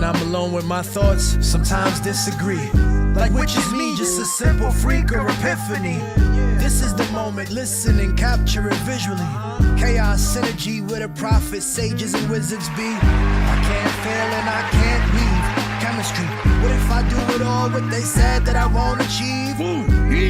When I'm alone with my thoughts, sometimes disagree. Like which is me, just a simple freak or epiphany. This is the moment, listen and capture it visually. Chaos synergy where the prophets, sages, and wizards be. I can't fail and I can't leave. Chemistry, what if I do it all what they said that I won't achieve?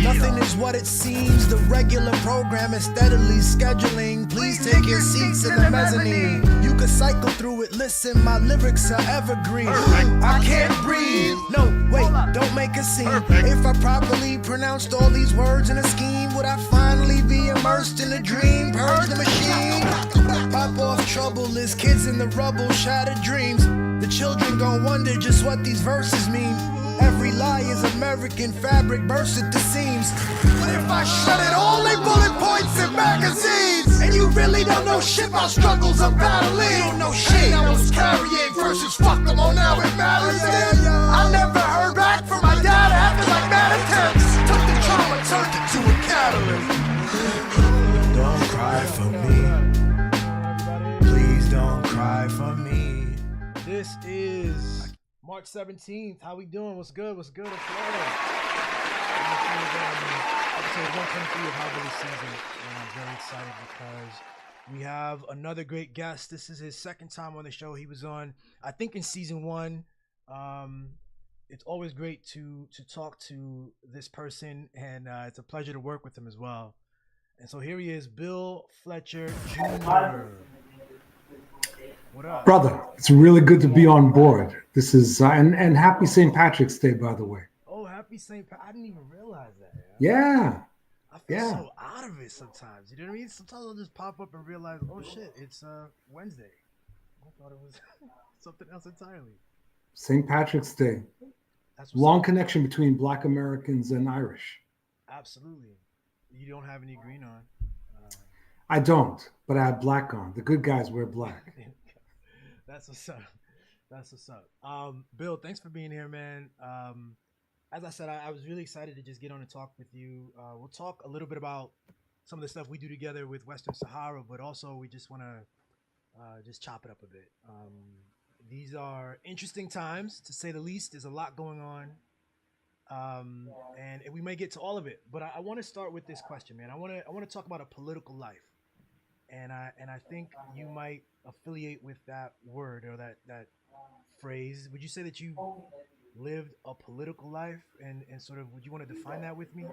Nothing is what it seems. The regular program is steadily scheduling. Please take your seats in the mezzanine. You can cycle through it, listen, my lyrics are evergreen. I can't breathe. No, wait, don't make a scene. If I properly pronounced all these words in a scheme, would I finally be immersed in a dream? Purge the machine. Pop off troubleless kids in the rubble, shattered dreams. The children gon' wonder just what these verses mean. Every lie is American fabric, burst at the seams. But if I shut it all, they bullet points and magazines. And you really don't know shit about struggles I'm battling. You don't know shit I was carrying versus fuck them all now it matters. I never heard back from my dad after like mad attempts. Took the trauma, turned it to a catalyst. Don't cry for me. Please don't cry for me. This is March 17th. How we doing? What's good? What's good? Episode 123 of High Billy Season. And I'm very excited because we have another great guest. This is his second time on the show. He was on, I think, in season 1. It's always great to talk to this person, and it's a pleasure to work with him as well. And so here he is, Bill Fletcher Jr. What up? Brother, it's really good to be on board. This is and happy St. Patrick's Day, by the way. Oh, happy St. Patrick's! I didn't even realize that. Yeah. I feel so out of it sometimes. You know what I mean? Sometimes I'll just pop up and realize, oh shit, it's Wednesday. I thought it was something else entirely. St. Patrick's Day. That's long connection between Black Americans and Irish. Absolutely. You don't have any green on. I don't, but I have black on. The good guys wear black. That's what's up. That's what's up. Bill, thanks for being here, man. As I said, I was really excited to just get on and talk with you. We'll talk a little bit about some of the stuff we do together with Western Sahara, but also we just want to just chop it up a bit. These are interesting times, to say the least. There's a lot going on, and we may get to all of it. But I want to start with this question, man. I want to talk about a political life. And I think you might affiliate with that word or that phrase. Would you say that you lived a political life, and sort of, would you want to define that with me?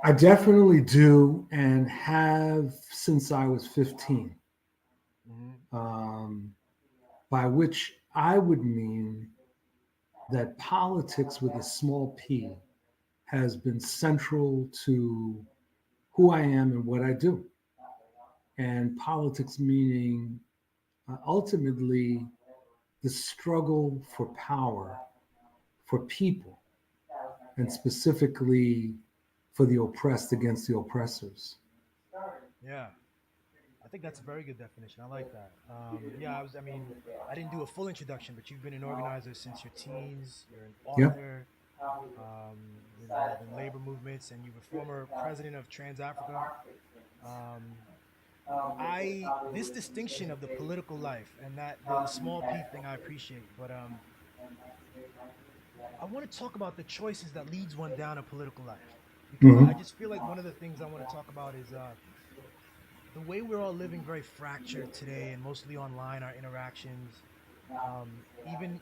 I definitely do, and have since I was 15. Mm-hmm. By which I would mean that politics with a small p has been central to who I am and what I do. And politics meaning ultimately the struggle for power for people, and specifically for the oppressed against the oppressors. Yeah, I think that's a very good definition. I like that. I didn't do a full introduction, but you've been an organizer since your teens. You're an author. You're involved in labor movements, and you're a former president of Trans Africa. This distinction of the political life and that the small p thing I appreciate, but I want to talk about the choices that leads one down a political life, because I just feel like one of the things I want to talk about is the way we're all living very fractured today, and mostly online, our interactions. Even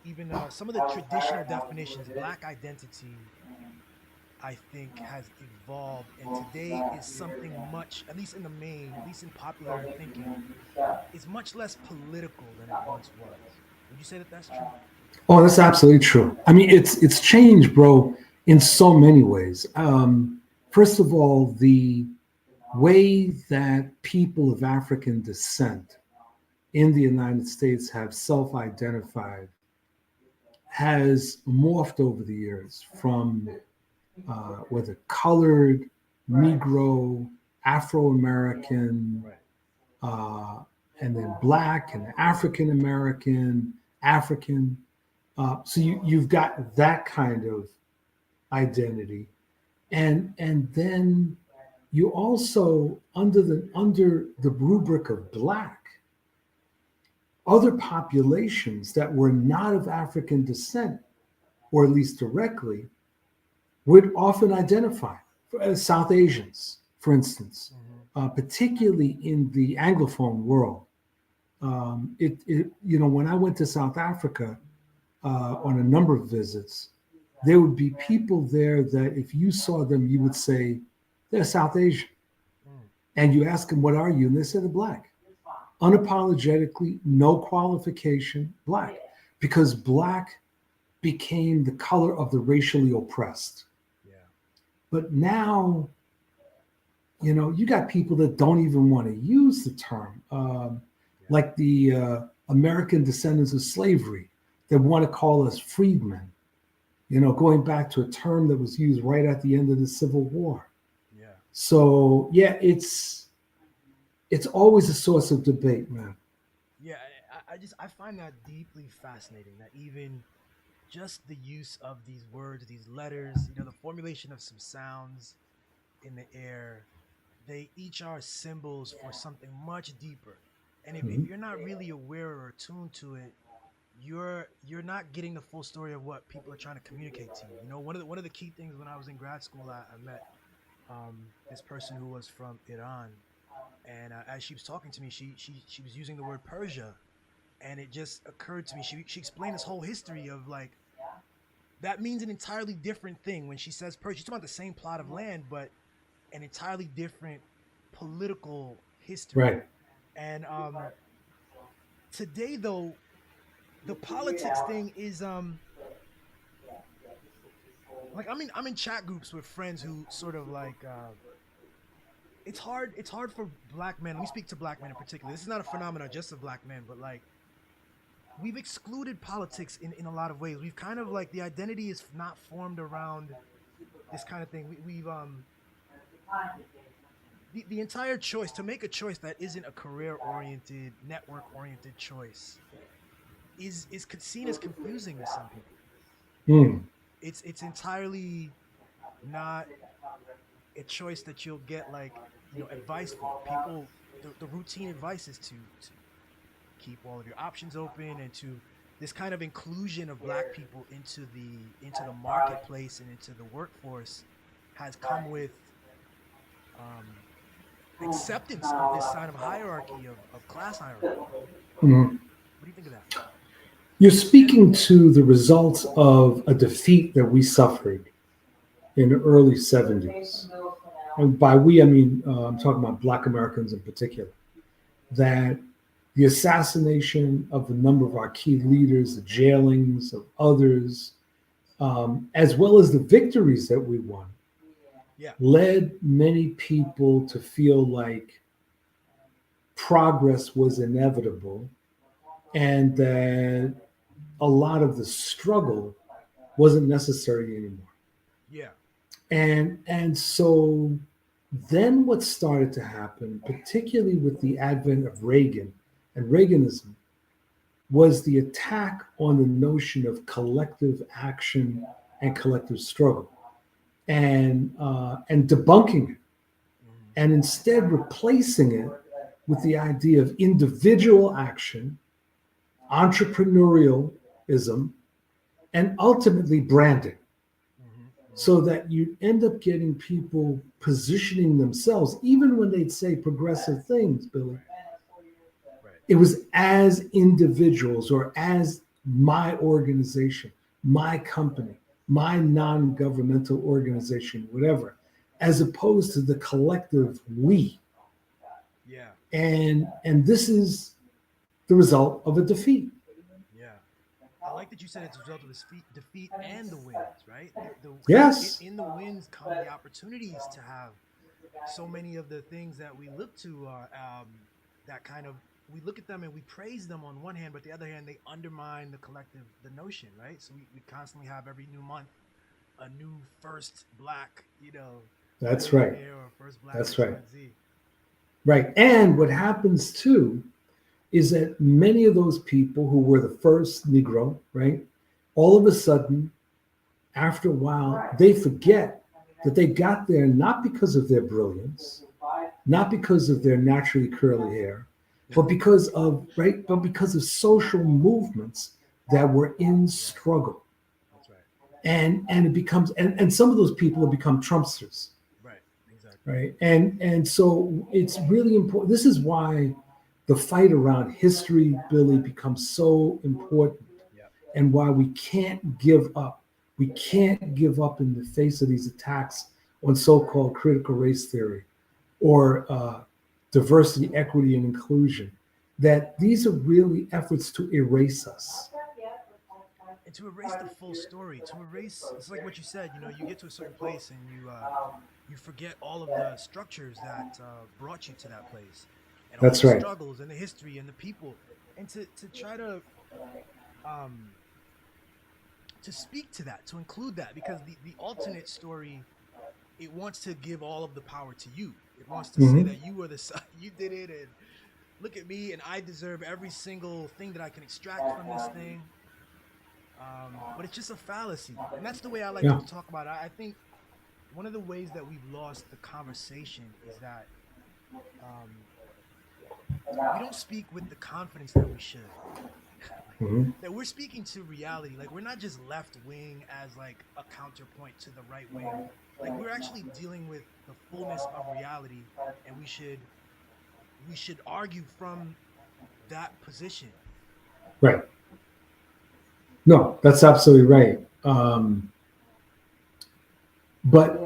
some of the traditional definitions, Black identity, I think, has evolved, and today is something much, at least in the main, at least in popular thinking, is much less political than it once was. Would you say that that's true? Oh, that's absolutely true. I mean, it's changed, bro, in so many ways. First of all, the way that people of African descent in the United States have self-identified has morphed over the years from whether colored, Negro, Afro-American, and then Black and African-American, African. So you've got that kind of identity. And then you also, under the rubric of Black, other populations that were not of African descent, or at least directly, would often identify. South Asians, for instance, Hmm. particularly in the Anglophone world. When I went to South Africa on a number of visits, there would be people there that if you saw them, you would say, they're South Asian. Mm. And you ask them, what are you? And they say, they're black. Unapologetically, no qualification, black. Because black became the color of the racially oppressed. Yeah. But now, you got people that don't even want to use the term, Yeah. like the American descendants of slavery that want to call us freedmen, going back to a term that was used right at the end of the Civil War. Yeah. So yeah, it's always a source of debate, man. Yeah. I find that deeply fascinating. That even just the use of these words, these letters, the formulation of some sounds in the air, they each are symbols for something much deeper. And if Mhm. you're not really aware or attuned to it, you're not getting the full story of what people are trying to communicate to you. One of the key things when I was in grad school, I met this person who was from Iran, and as she was talking to me, she was using the word Persia, and it just occurred to me. She explained this whole history of like that means an entirely different thing when she says Persia. She's talking about the same plot of land, but an entirely different political history. Right. And today, though, the politics thing is like I'm in chat groups with friends who sort of like it's hard for black men. Let me speak to black men in particular. This is not a phenomenon just of black men, but like we've excluded politics in a lot of ways. We've kind of like the identity is not formed around this kind of thing. We've the entire choice to make a choice that isn't a career oriented, network oriented choice is seen as confusing to some people. Mm. It's entirely not a choice that you'll get like advice for. People, the routine advice is to keep all of your options open and to this kind of inclusion of black people into the marketplace and into the workforce has come with um, acceptance of this sign of hierarchy of class hierarchy. Mhm. What do you think of that? You're speaking to the results of a defeat that we suffered in the early 70s. And by we, I mean, I'm talking about Black Americans in particular, that the assassination of a number of our key leaders, the jailings of others, as well as the victories that we won, Yeah. led many people to feel like progress was inevitable and that a lot of the struggle wasn't necessary anymore. Yeah. And so then what started to happen, particularly with the advent of Reagan and Reaganism, was the attack on the notion of collective action and collective struggle, and debunking it, Hmm. and instead replacing it with the idea of individual action, entrepreneurialism, and ultimately branding. Hmm. Hmm. So that you end up getting people positioning themselves, even when they'd say progressive things, Billy, Right. it was as individuals or as my organization, my company, my non governmental organization, whatever, as opposed to the collective we. Yeah. And this is the result of a defeat. Yeah. I like that you said it's a result of the defeat and the wins, right? Yes, In the wins come the opportunities to have so many of the things that we look to that kind of we look at them and we praise them on one hand, but the other hand they undermine the collective the notion, right? So we constantly have every new month a new first black, that's right. millionaire or first black That's right. XYZ. Right. And what happens too is that many of those people who were the first Negro, right, all of a sudden, after a while, they forget that they got there not because of their brilliance, not because of their naturally curly hair, but because of social movements that were in struggle. That's right. And it becomes and some of those people have become Trumpsters, Right. Exactly. right? And so it's really important. This is why the fight around history, Billy, becomes so important, Yeah. and why we can't give up. We can't give up in the face of these attacks on so-called critical race theory or diversity, equity, and inclusion. That these are really efforts to erase us. And to erase the full story, to erase, it's like what you said. You know, you get to a certain place and you forget all of the structures that brought you to that place, and all That's the right. struggles and the history and the people, and to try um to speak to that, to include that, because the alternate story, it wants to give all of the power to you. It wants to say Mhm. that you were the you did it, and look at me, and I deserve every single thing that I can extract from this thing. But it's just a fallacy, and that's the way I like to Yeah. talk about it. I think one of the ways that we've lost the conversation is that um, we don't speak with the confidence that we should. Like, Mhm. that we're speaking to reality. Like, we're not just left wing as like a counterpoint to the right wing. Like, we're actually dealing with the fullness of reality, and we should argue from that position. Right. No, that's absolutely right. But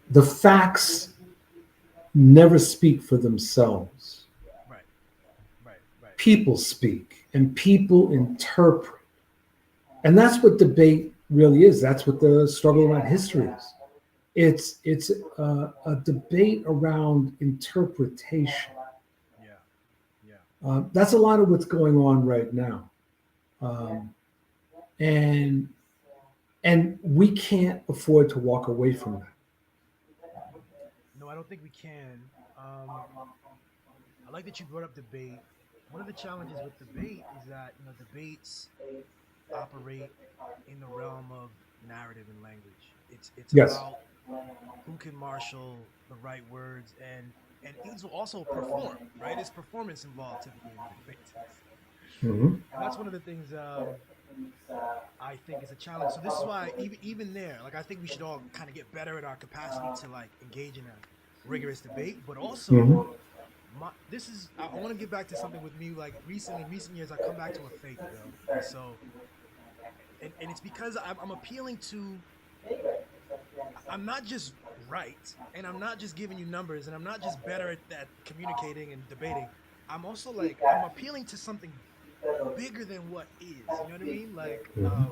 the facts never speak for themselves. Right, right, right. People speak and people interpret. And that's what debate really is. That's what the struggle around history is. It's a debate around interpretation. Yeah, yeah. That's a lot of what's going on right now. Um, and and we can't afford to walk away from that. No, I don't think we can. Um, I like that you brought up debate. One of the challenges with debate is that, debates operate in the realm of narrative and language. It's Yes. about who can marshal the right words, and it's also perform, right? It's performance involved typically in debates, Mhm. and that's one of the things I think is a challenge. So this is why even there, like, I think we should all kind of get better at our capacity to like engage in a rigorous debate, but also Mhm. this is I want to get back to something with me. Like, recently, in recent years, I come back to a faith, bro. And so, and it's because I'm appealing to, I'm not just right, and I'm not just giving you numbers, and I'm not just better at communicating and debating. I'm also like, I'm appealing to something bigger than what is. You know what I mean? Like, Mhm.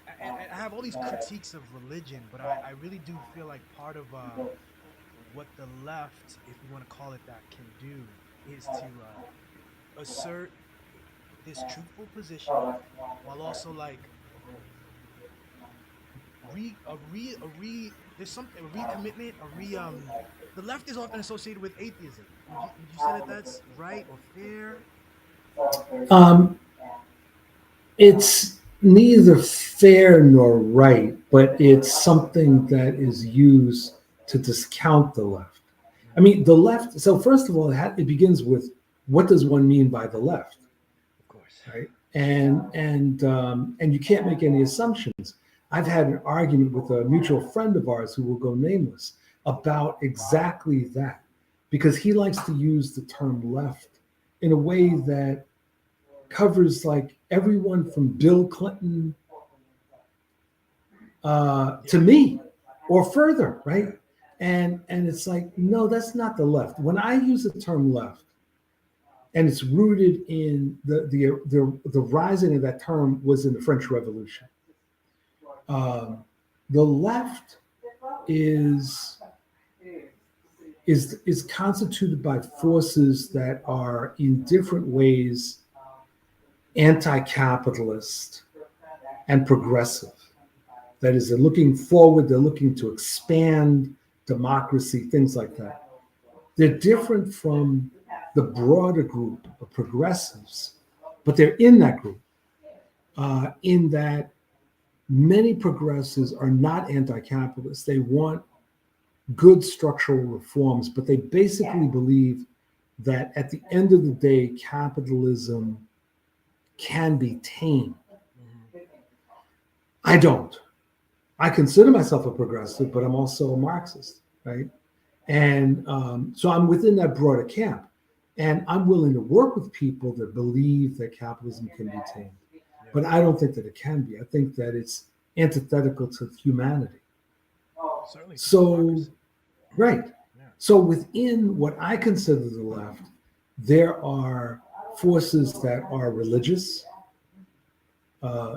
I have all these critiques of religion, but I really do feel like part of what the left, if we want to call it that, can do is to assert this truthful position, while also like there's something, a recommitment, the left is often associated with atheism. Would you say that that's right or fair? Um, it's neither fair nor right, but it's something that is used to discount the left. I Mm, mean, the left. So first of all, it begins with what does one mean by the left, of course. right? And you can't make any assumptions. I've had an argument with a mutual friend of ours who will go nameless about exactly that, because he likes to use the term left in a way that covers like everyone from Bill Clinton to Yeah, me or further, right? yeah, And it's like, no, that's not the left. When I use the term left, and it's rooted in the rising of that term was in the French Revolution. Um, the left is is constituted by forces that are in different ways anti-capitalist and progressive. That is, they're looking forward, they're looking to expand democracy, things like that. They're different from the broader group of progressives, but they're in that group, in that many progressives are not anti capitalist. They want good structural reforms, but they basically believe that at the end of the day, capitalism can be tamed. Hmm. I don't. I consider myself a progressive, but I'm also a Marxist, right? And so I'm within that broader camp. And I'm willing to work with people that believe that capitalism can be tamed. Yeah. But I don't think that it can be. I think that it's antithetical to humanity. Certainly to So, democracy. right. Yeah. So within what I consider the left, there are forces that are religious.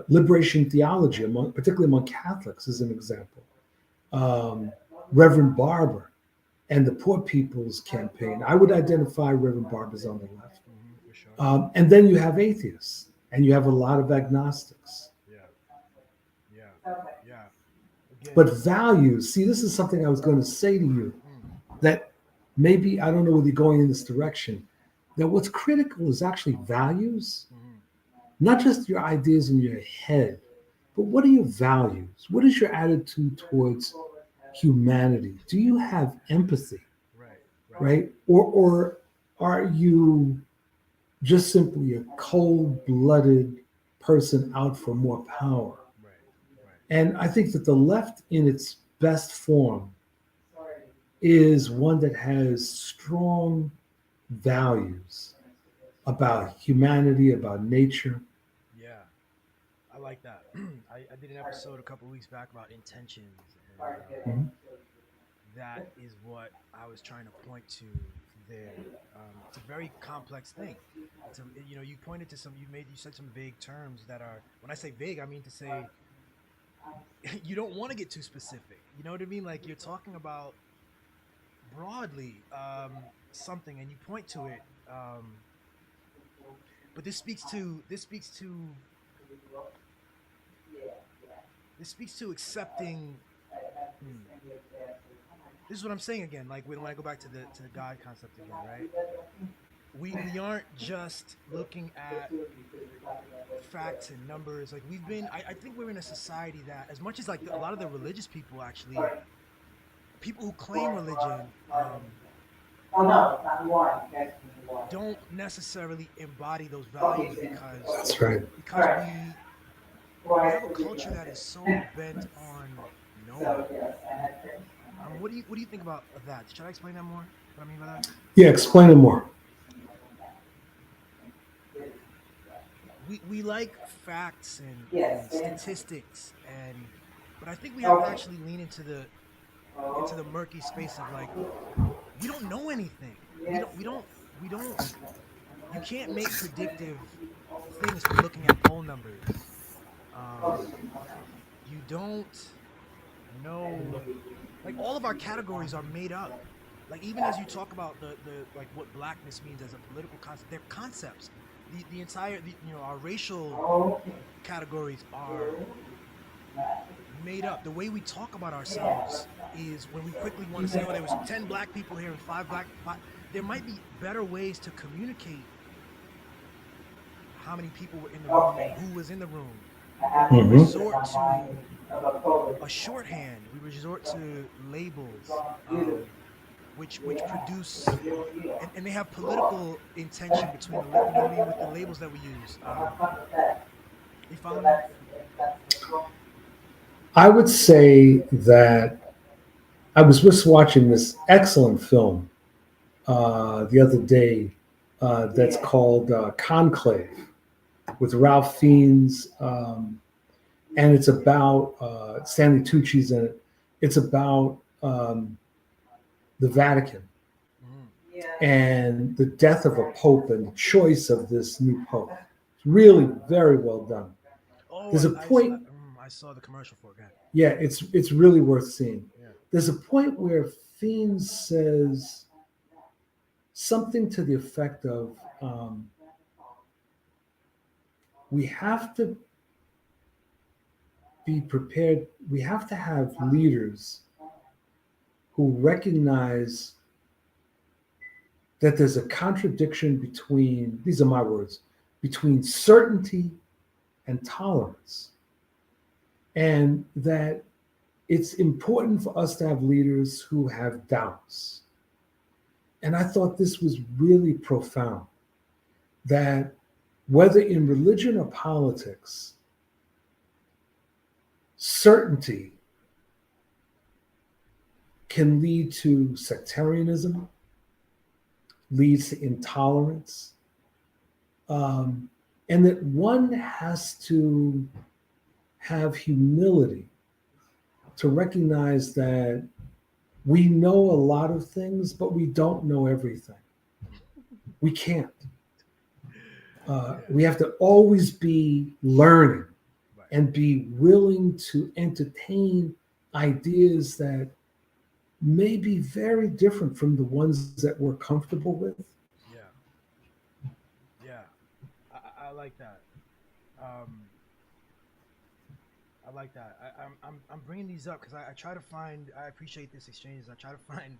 Liberation theology, particularly among Catholics, is an example. Um, Reverend Barber and the Poor People's Campaign. I would identify Reverend Barber's on the left. For sure. And then you have atheists, and you have a lot of agnostics. Yeah. Yeah. Yeah. But Again. values, see, this is something I was going to say to you Mm, that maybe I don't know whether you're going in this direction. That what's critical is actually values, hmm not just your ideas in your head, but what are your values? What is your attitude towards humanity? Do you have empathy, Right. Right. right? Or are you just simply a cold-blooded person out for more power? Right. Right. And I think that the left in its best form is one that has strong values about humanity, about nature. Yeah. I like that. I did an episode a couple weeks back about intentions, and Mhm. that is what I was trying to point to there. It's a very complex thing. It's a you pointed to some you said some vague terms that are, when I say vague, I mean to say you don't want to get too specific. You know what I mean? Like you're talking about broadly something, and you point to it. But this speaks to accepting. Hmm, this is what I'm saying again. Like when I go back to the God concept again, right? We aren't just looking at facts and numbers. Like I think we're in a society that, as much as like a lot of the religious people, actually, people who claim religion, don't necessarily embody those values That's right. because we have a culture that is so bent on knowing. What do you think about that? Should I explain that more? What I mean by that? Yeah, explain it more. We like facts and statistics, but I think we have to actually lean into the murky space of, like, we don't know anything. We don't you can't make predictive things from looking at poll numbers. You don't know, like, all of our categories are made up. Like, even as you talk about the like what blackness means as a political concept, they're concepts. The entire our racial categories are made up. The way we talk about ourselves is when we quickly want to say, "Oh, there was 10 black people here and five." There might be better ways to communicate how many people were in the room and who was in the room. But we Hmm. resort to a shorthand. We resort to labels, which produce, and they have political intention between you know what I mean, with the labels that we use. You follow me? I would say that I was just watching this excellent film the other day that's called Conclave with Ralph Fiennes, and it's about Stanley Tucci's in it. It's about the Vatican Hmm. and the death of a pope and the choice of this new pope. It's really very well done. Oh, There's a point, I saw the commercial for it. Go ahead. yeah, it's really worth seeing. Yeah. There's a point where Fiennes says something to the effect of, we have to be prepared, we have to have leaders who recognize that there's a contradiction between, these are my words, between certainty and tolerance. And that it's important for us to have leaders who have doubts. And I thought this was really profound, that whether in religion or politics, certainty can lead to sectarianism, leads to intolerance, and that one has to have humility to recognize that we know a lot of things, but we don't know everything. We can't. We have to always be learning and be willing to entertain ideas that may be very different from the ones that we're comfortable with. Yeah, yeah, I like that. Um, I like that. I'm bringing these up because I try to find. I appreciate this exchange. I try to find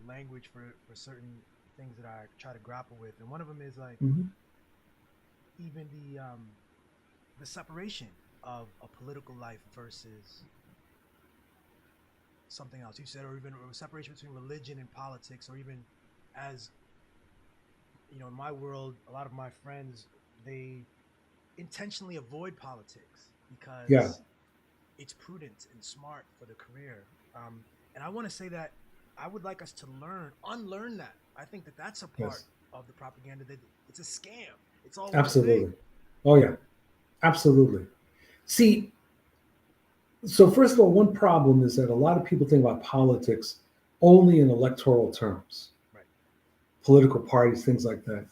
language for certain things that I try to grapple with, and one of them is like Mhm. even the separation of a political life versus something else. You said, or even a separation between religion and politics, or even as in my world, a lot of my friends they intentionally avoid politics Yeah. because it's prudent and smart for the career. And I want to say that I would like us to unlearn that. I think that that's a part Yes. of the propaganda that it's a scam. It's all one thing. Absolutely. Oh yeah. Absolutely. See, so first of all, one problem is that a lot of people think about politics only in electoral terms, Right. political parties, things like that,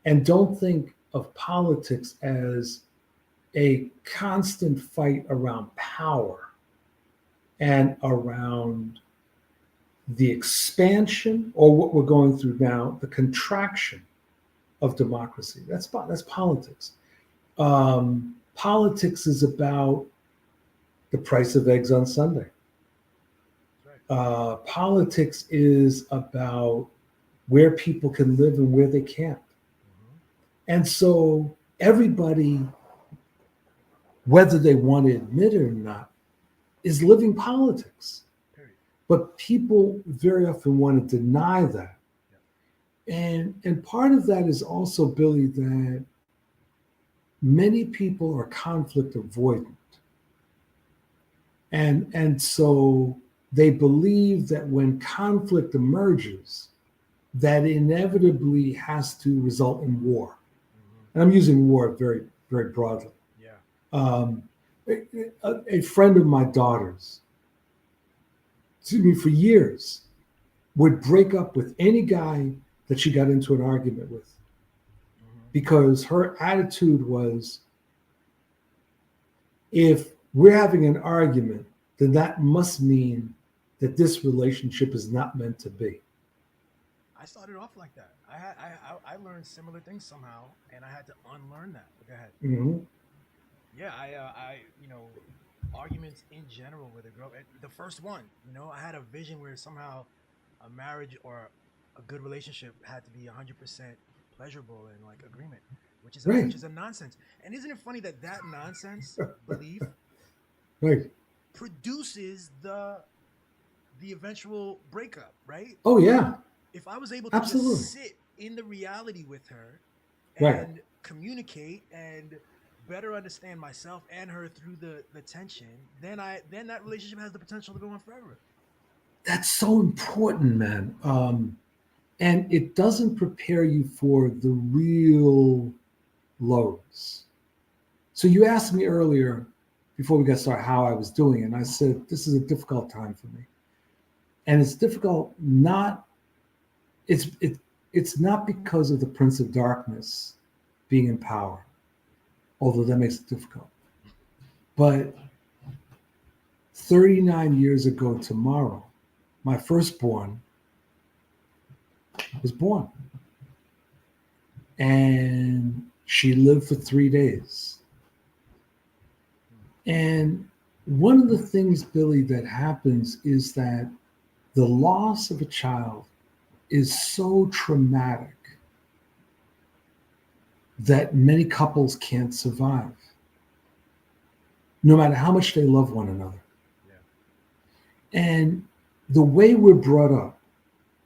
and don't think of politics as a constant fight around power and around the expansion, or what we're going through now, the contraction of democracy. That's politics. Politics is about the price of eggs on Sunday. That's right. Politics is about where people can live and where they can't. Mm-hmm. And so everybody, whether they want to admit it or not, is living politics. Period. But people very often want to deny that. Yeah. And part of that is also, Billy, that many people are conflict avoidant. And so they believe that when conflict emerges, that inevitably has to result in war. Mm-hmm. And I'm using war very, very broadly. Yeah. Um, a friend of my daughter's, to me for years, would break up with any guy that she got into an argument with Mm-hmm. because her attitude was, if we're having an argument, then that must mean that this relationship is not meant to be. I started off like that. I learned similar things somehow, and I had to unlearn that. But go ahead. Mhm. Yeah, I arguments in general with a girl. The first one, I had a vision where somehow a marriage or a good relationship had to be 100% pleasurable and like agreement, which Right, is a nonsense. And isn't it funny that that nonsense belief right. produces the eventual breakup, right? Oh, yeah, If I was able to just absolutely. sit in the reality with her Right. and communicate and better understand myself and her through the tension, then that relationship has the potential to go on forever. That's so important, man. And it doesn't prepare you for the real lows. So you asked me earlier, before we got started, how I was doing, and I said this is a difficult time for me, and it's difficult not it's not because of the Prince of Darkness being in power, although that makes it difficult. But 39 years ago tomorrow, my firstborn was born, and she lived for 3 days. And one of the things, Billy, that happens is that the loss of a child is so traumatic that many couples can't survive, no matter how much they love one another. Yeah. And the way we're brought up,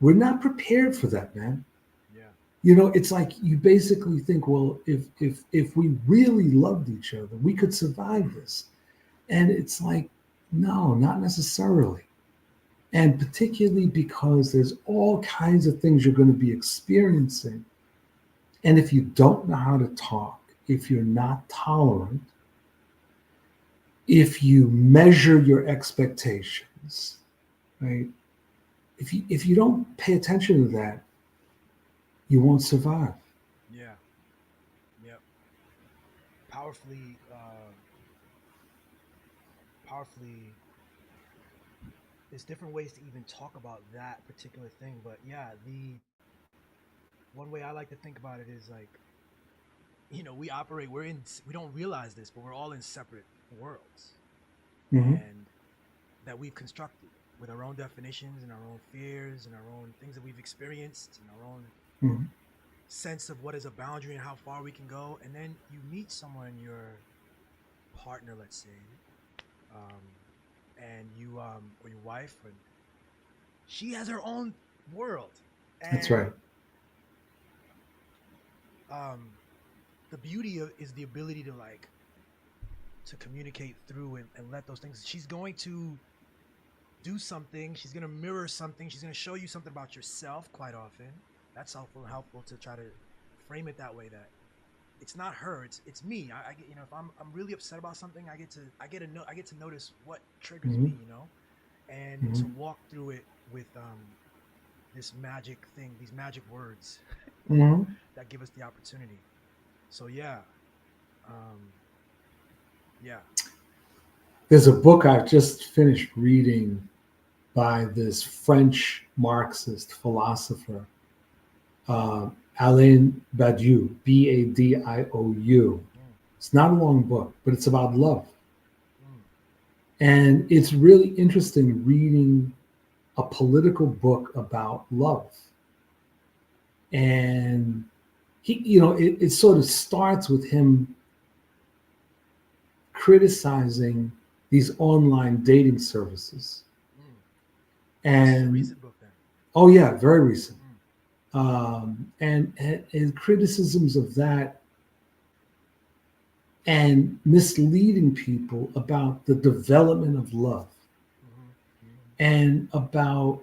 we're not prepared for that, man. Yeah. You know, it's like you basically think, well, if we really loved each other, we could survive this. And it's like, no, not necessarily. And particularly because there's all kinds of things you're going to be experiencing. And if you don't know how to talk, if you're not tolerant, if you measure your expectations, right? If you don't pay attention to that, you won't survive. Yeah. Yep. Powerfully, powerfully. There's different ways to even talk about that particular thing, but yeah, the one way I like to think about it is like, we operate. We don't realize this, but we're all in separate worlds, Hmm. and that we've constructed with our own definitions and our own fears and our own things that we've experienced and our own Hmm. sense of what is a boundary and how far we can go. And then you meet someone, your partner, let's say, um, and you or your wife, and she has her own world, That's and right. um, the beauty of is the ability to like to communicate through and let those things. She's going to do something. She's going to mirror something. She's going to show you something about yourself. Quite often, that's helpful to try to frame it that way. That it's not her, it's me. I get, if I'm really upset about something, I get to notice what triggers Hmm. me, and to Hmm. walk through it with this magic thing, these magic words, Hmm. that give us the opportunity. So yeah, um, yeah. There's a book I've just finished reading by this French Marxist philosopher, Alain Badiou, Badiou. Mm, It's not a long book, but it's about love. mm, And it's really interesting reading a political book about love. And it sort of starts with him criticizing these online dating services. mm. This is a And recent book then. oh yeah, very recent. Mm, And criticisms of that and misleading people about the development of love mm-hmm, and about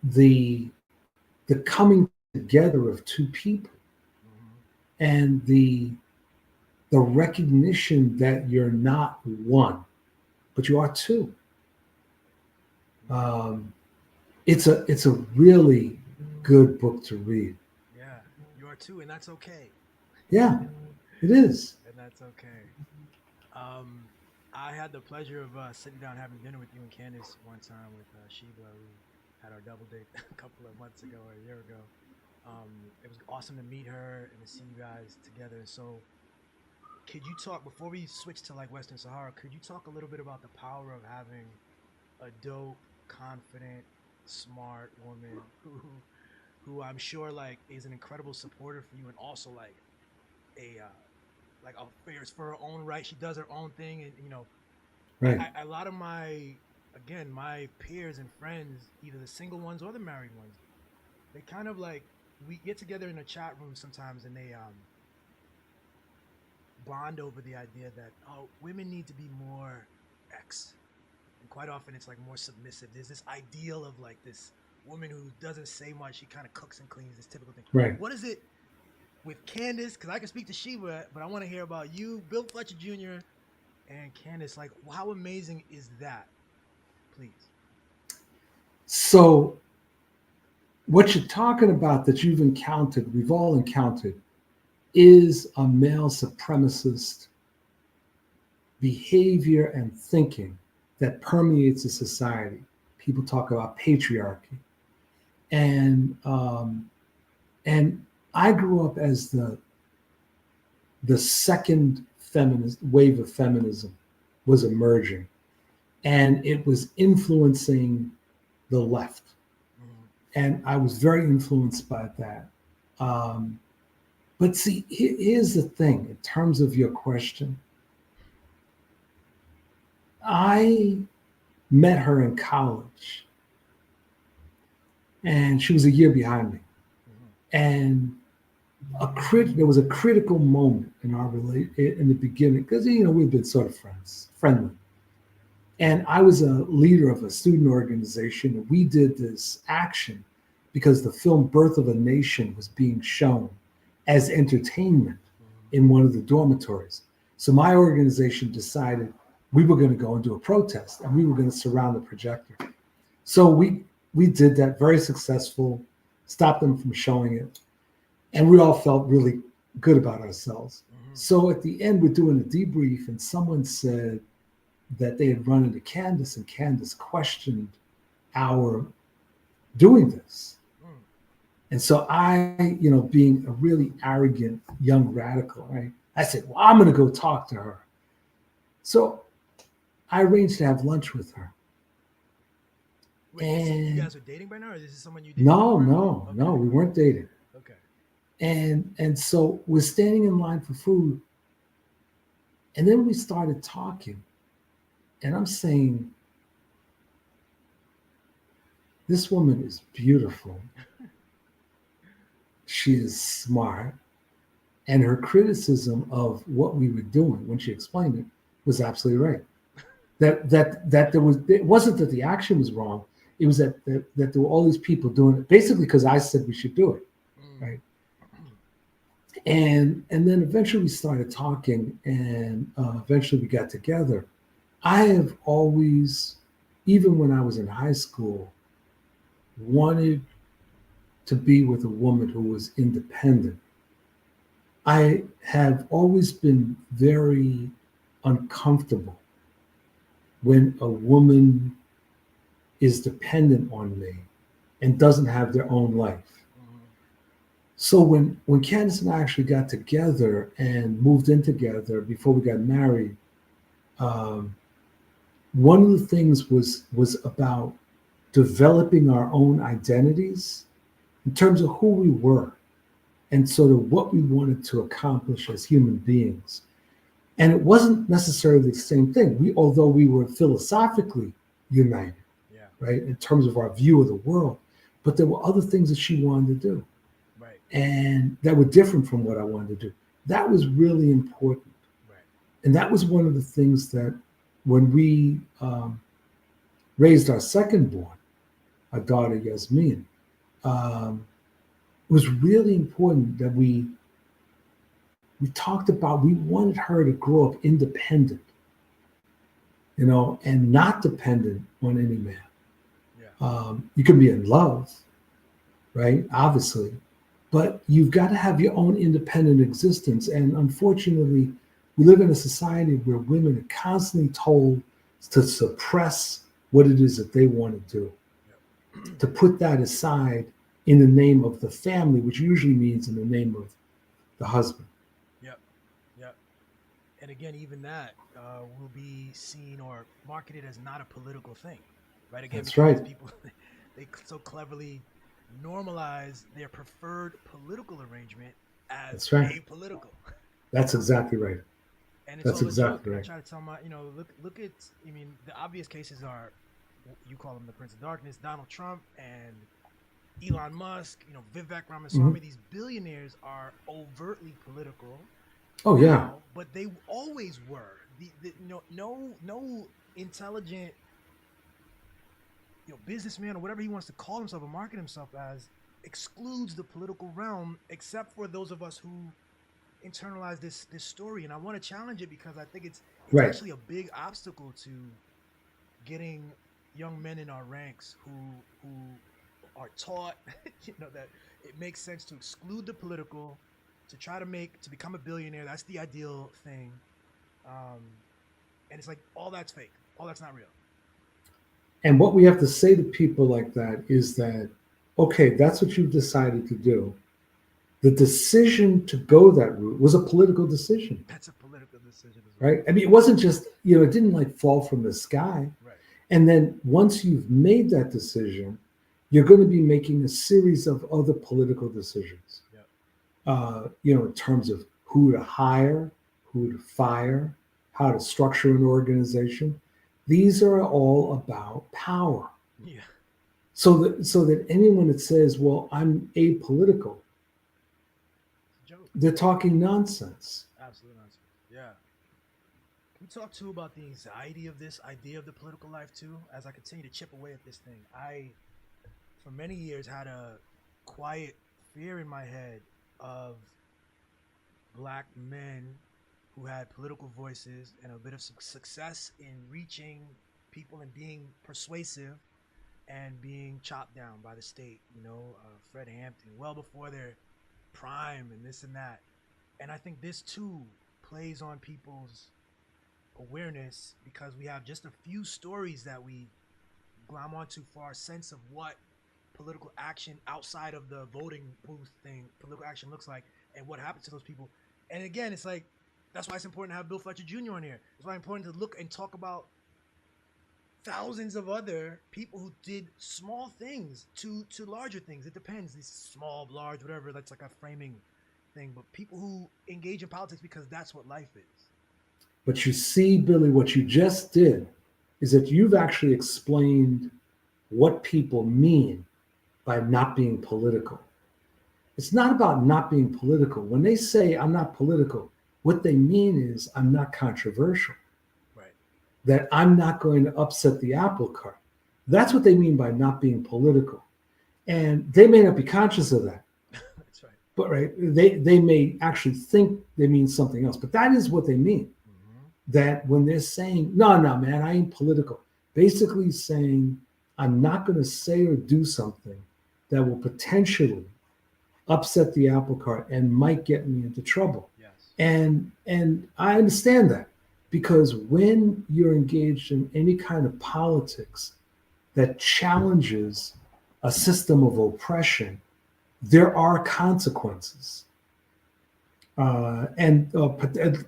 the coming together of two people mm-hmm, and the recognition that you're not one, but you are two. mm. Um, it's a really good book to read. Yeah, you are too, and that's okay. Yeah, it is. And that's okay. Um, I had the pleasure of sitting down having dinner with you and Candace one time with Sheba. We had our double date a couple of months ago or a year ago. It was awesome to meet her and to see you guys together. So, could you talk before we switch to like Western Sahara? Could you talk a little bit about the power of having a dope, confident, smart woman who I'm sure like is an incredible supporter for you and also a fierce for her own right. She does her own thing, and Right. a lot of my peers and friends, either the single ones or the married ones, they kind of like we get together in a chat room sometimes, and they bond over the idea that women need to be more X, and quite often it's like more submissive. There's this ideal of like this woman who doesn't say much. She kind of cooks and cleans. This typical thing. Right. What is it with Candace? Because I can speak to Sheba, but I want to hear about you, Bill Fletcher Jr. and Candace. Like, how amazing is that? Please. So what you're talking about that you've encountered, we've all encountered, is a male supremacist behavior and thinking that permeates a society. People talk about patriarchy, and and I grew up as the second feminist wave of feminism was emerging, and it was influencing the left, Mm-hmm. and I was very influenced by that. Um, but see, here's the thing: in terms of your question, I met her in college, and she was a year behind me. Hmm. And there was a critical moment in our in the beginning because we've been sort of friendly. And I was a leader of a student organization, and we did this action because the film Birth of a Nation was being shown as entertainment Hmm. in one of the dormitories. So my organization decided we were going to go and do a protest, and we were going to surround the projector. So we did that, very successful, stopped them from showing it, and we all felt really good about ourselves. Hmm. So at the end, we're doing a debrief, and someone said that they had run into Candace, and Candace questioned our doing this. Mm. And so I, being a really arrogant young radical, right? I said, well, I'm going to go talk to her. So I arranged to have lunch with her. Wait, you And guys are dating right now, or this is someone you didn't no, know? no, Okay. no, we weren't dating. Okay. And so we're standing in line for food. And then we started talking. And I'm saying, this woman is beautiful. She is smart. And her criticism of what we were doing when she explained it was absolutely right. That there was, it wasn't that the action was wrong. It was that there were all these people doing it basically because I said we should do it. Mm. Right. And then eventually we started talking, and eventually we got together. I have always, even when I was in high school, wanted to be with a woman who was independent. I have always been very uncomfortable when a woman is dependent on me and doesn't have their own life. Hmm. So when Candace and I actually got together and moved in together before we got married, um, one of the things was about developing our own identities in terms of who we were and sort of what we wanted to accomplish as human beings. And it wasn't necessarily the same thing. Although we were philosophically united, Yeah. right, in terms of our view of the world, but there were other things that she wanted to do, Right. and that were different from what I wanted to do. That was really important, Right. and that was one of the things that when we raised our second born, our daughter Yasmin, um, it was really important that we talked about we wanted her to grow up independent, and not dependent on any man. Yeah. You can be in love, right? Obviously, but you've got to have your own independent existence. And unfortunately, we live in a society where women are constantly told to suppress what it is that they want to do, Yep. to put that aside in the name of the family, which usually means in the name of the husband. Yep. Yep. And again, even that will be seen or marketed as not a political thing, right? Again, That's because right. people they so cleverly normalize their preferred political arrangement as That's right. apolitical. That's exactly right. And it's That's all a joke. exactly And I right. try to tell my, look at, I mean, the obvious cases are, you call him the Prince of Darkness, Donald Trump and Elon Musk, Vivek Mhm. Ramaswamy. These billionaires are overtly political Oh yeah, now, but they always were. No intelligent, businessman or whatever he wants to call himself or market himself as excludes the political realm, except for those of us who internalize this story. And I want to challenge it because I think it's right. actually a big obstacle to getting young men in our ranks who are taught that it makes sense to exclude the political, to try to become a billionaire. That's the ideal thing. um and it's like all that's fake, all that's not real. And what we have to say to people like that is that, okay, that's what you've decided to do. The decision to go that route was a political decision, That's a political decision as well. right? I mean, it wasn't just, it didn't like fall from the sky. Right. And then once you've made that decision, you're going to be making a series of other political decisions, Yep. in terms of who to hire, who to fire, how to structure an organization. These are all about power. Yeah. So that anyone that says, "Well, I'm apolitical," It's a joke. they're talking nonsense. Absolute nonsense. Yeah. Can we talk too about the anxiety of this idea of the political life too? As I continue to chip away at this thing, I, for many years, had a quiet fear in my head of black men who had political voices and a bit of success in reaching people and being persuasive and being chopped down by the state. Fred Hampton, well before their prime and this and that. And I think this too plays on people's awareness because we have just a few stories that we glom onto for our sense of what political action outside of the voting booth thing, political action looks like, and what happens to those people. And again, it's like that's why it's important to have Bill Fletcher Jr. on here. It's why it's important to look and talk about thousands of other people who did small things to larger things. It depends. These small, large, whatever. That's like a framing thing. But people who engage in politics because that's what life is. But you see, Billy, what you just did is that you've actually explained what people mean by not being political. It's not about not being political. When they say I'm not political, what they mean is I'm not controversial, Right. that I'm not going to upset the apple cart. That's what they mean by not being political. And they may not be conscious of that, That's right. but right, they may actually think they mean something else, but that is what they mean. Mm-hmm. That when they're saying, no, man, I ain't political, basically saying, I'm not going to say or do something that will potentially upset the apple cart and might get me into trouble. Yes. And I understand that because when you're engaged in any kind of politics that challenges a system of oppression, there are consequences and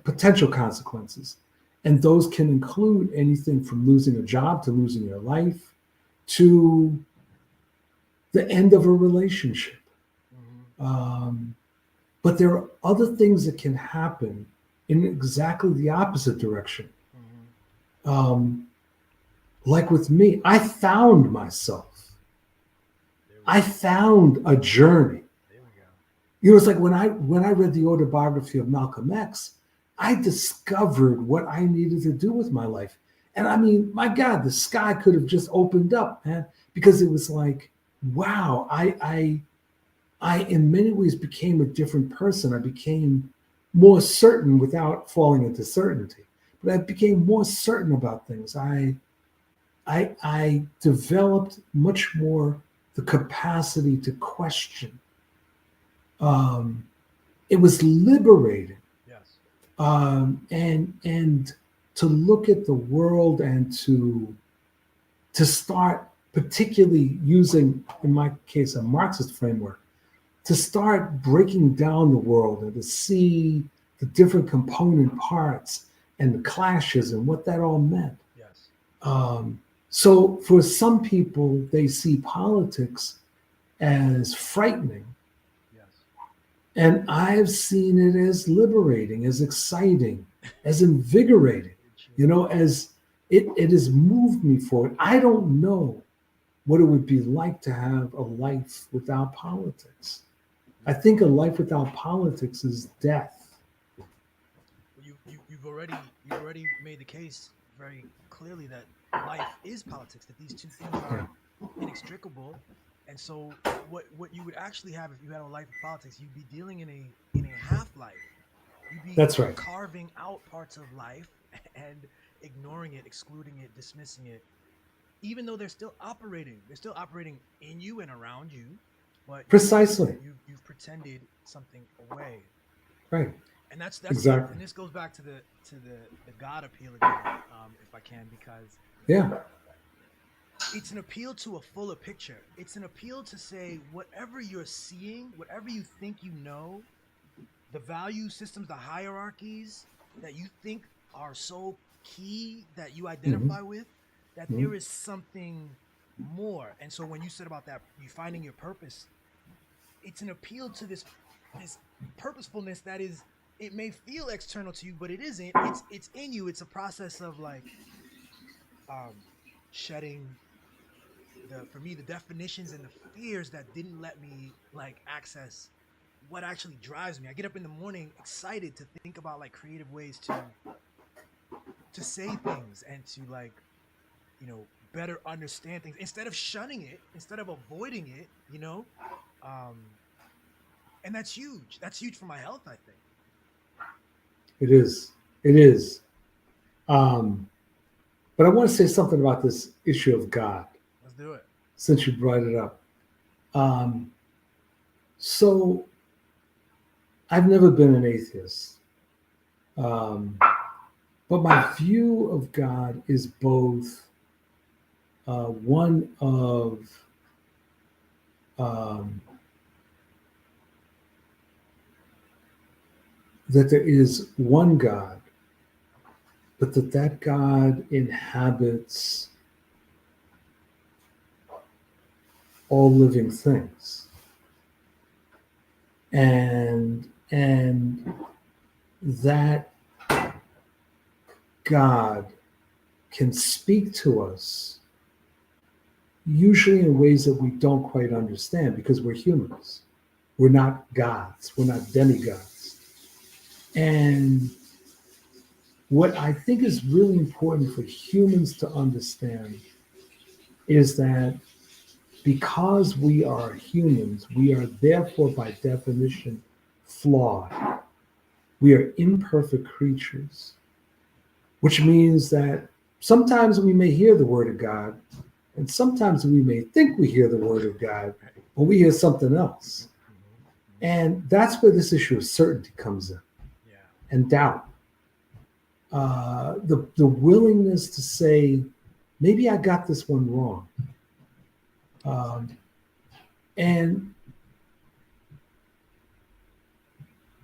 potential consequences. And those can include anything from losing a job to losing your life to the end of a relationship. Mm-hmm. But there are other things that can happen in exactly the opposite direction. Mm-hmm. Like with me, I found myself. I Go. found a journey. There we go. It's like when I read the autobiography of Malcolm X, I discovered what I needed to do with my life. And I mean, my God, the sky could have just opened up, man, because it was like, wow, I in many ways became a different person. I became more certain without falling into certainty, but I became more certain about things. I developed much more the capacity to question. It was liberating, Yes. and to look at the world and to start, particularly using, in my case, a Marxist framework, to start breaking down the world and to see the different component parts and the clashes and what that all meant. Yes. So for some people, they see politics as frightening. Yes. And I've seen it as liberating, as exciting, as invigorating, as it has moved me forward. I don't know what it would be like to have a life without politics. I think a life without politics is death. You've already made the case very clearly that life is politics, that these two things are inextricable. And so what you would actually have if you had a life of politics, you'd be dealing in a half life. You'd be That's right. carving out parts of life and ignoring it, excluding it, dismissing it, even though they're still operating. They're still operating in you and around you, but Precisely. you've pretended something away. Right. And that's exactly. And this goes back to the God appeal again, if I can, because yeah, it's an appeal to a fuller picture. It's an appeal to say whatever you're seeing, whatever you think you know, the value systems, the hierarchies that you think are so key that you identify with, that there is something more. And so when you said about that, you finding your purpose, it's an appeal to this purposefulness that is, it may feel external to you, but it isn't. It's in you. It's a process of like um, shedding the for me the definitions and the fears that didn't let me like access what actually drives me. I get up in the morning excited to think about like creative ways to say things and to like better understand things instead of shunning it, instead of avoiding it, um and that's huge for my health, I think. It is. It is. Um, but I want to say something about this issue of God, Let's do it. since you brought it up. Um, so I've never been an atheist, um, but my view of God is both one of um, that there is one God, but that God inhabits all living things, and that God can speak to us usually in ways that we don't quite understand because we're humans. We're not gods. We're not demigods. And what I think is really important for humans to understand is that because we are humans, we are therefore by definition flawed. We are imperfect creatures, which means that sometimes we may hear the word of God, and sometimes we may think we hear the word of God, Right. but we hear something else. Hmm. And that's where this issue of certainty comes in, Yeah. and doubt. The willingness to say, maybe I got this one wrong. Um, Exactly. and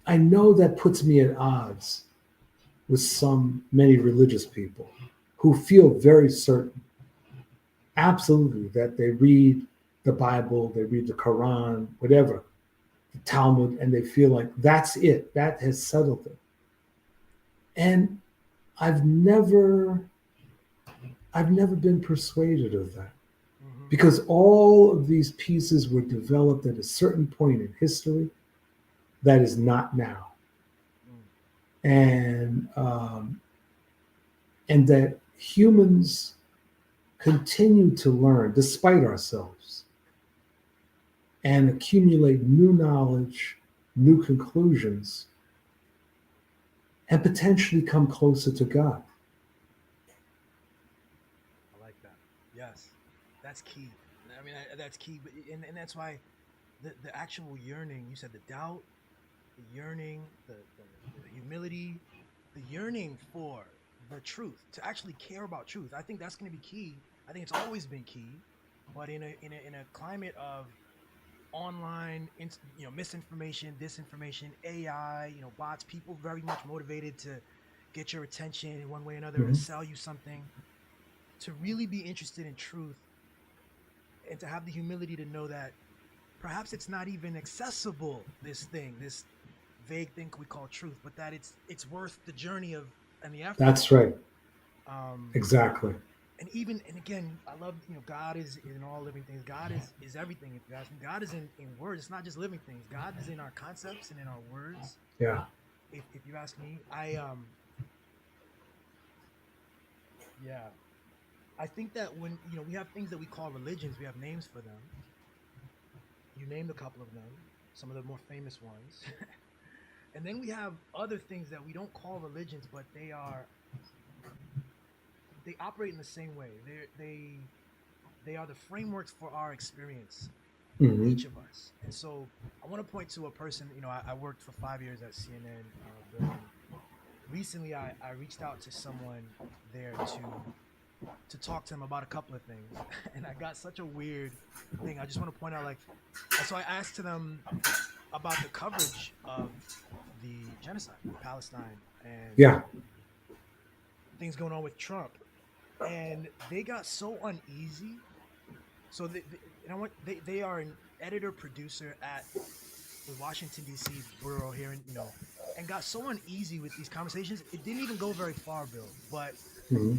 I know that puts me at odds with many religious people who feel very certain, absolutely, that they read the Bible, they read the Quran, whatever, the Talmud, and they feel like that's it, that has settled it. And I've never, I've never been persuaded of that Hmm. because all of these pieces were developed at a certain point in history that is not now, Mm. and and that humans continue to learn despite ourselves and accumulate new knowledge, new conclusions, and potentially come closer to God. I like that. Yes, that's key. I mean, that's key. But and that's why the actual yearning. You said the doubt, the yearning, the humility, the yearning for the truth, to actually care about truth. I think that's going to be key. I think it's always been key, but in a climate of online, misinformation, disinformation, AI, bots, people very much motivated to get your attention in one way or another, to Mhm. sell you something, to really be interested in truth and to have the humility to know that perhaps it's not even accessible, this vague thing we call truth, but that it's worth the journey of and the effort. That's right. um Exactly. and again, I love, God is in all living things. God is everything. If you ask me, God is in words. It's not just living things. God is in our concepts and in our words. Yeah. If you ask me, yeah, I think that when we have things that we call religions, we have names for them. You named a couple of them, some of the more famous ones. And then we have other things that we don't call religions, but they operate in the same way. They are the frameworks for our experience, Hmm. each of us. And so I want to point to a person. I worked for 5 years at CNN, Bill, and recently I reached out to someone there to talk to them about a couple of things, and I got such a weird thing. I just want to point out, like, so I asked to them about the coverage of the genocide in Palestine and Yeah. things going on with Trump, and they got so uneasy. So they are an editor producer at the Washington D.C. bureau here, and got so uneasy with these conversations. It didn't even go very far, Bill. But Hmm.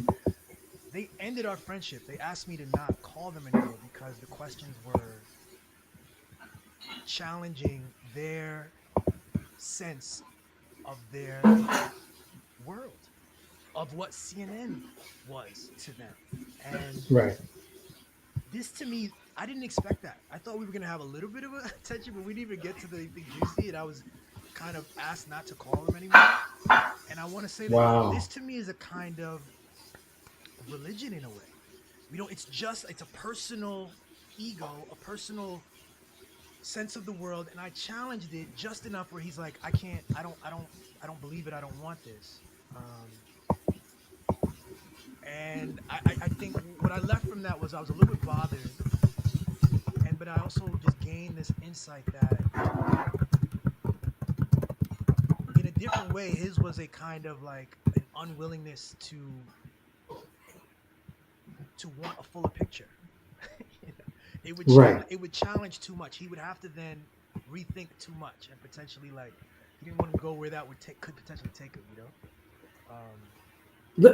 they ended our friendship. They asked me to not call them anymore because the questions were challenging their sense of their world, of what CNN was to them. And Right. this to me, I didn't expect that. I thought we were gonna have a little bit of a attention, but we didn't even get to anything juicy. And I was kind of asked not to call them anymore. And I want to say that Wow. this to me is a kind of religion in a way. It's a personal ego, a personal sense of the world, and I challenged it just enough where he's like, I can't, I don't believe it. I don't want this. And I think what I left from that was I was a little bit bothered, and but I also just gained this insight that in a different way, his was a kind of like an unwillingness to want a fuller picture. You know, Right. it would challenge too much. He would have to then rethink too much and potentially like he didn't want to go where that could potentially take him. You know.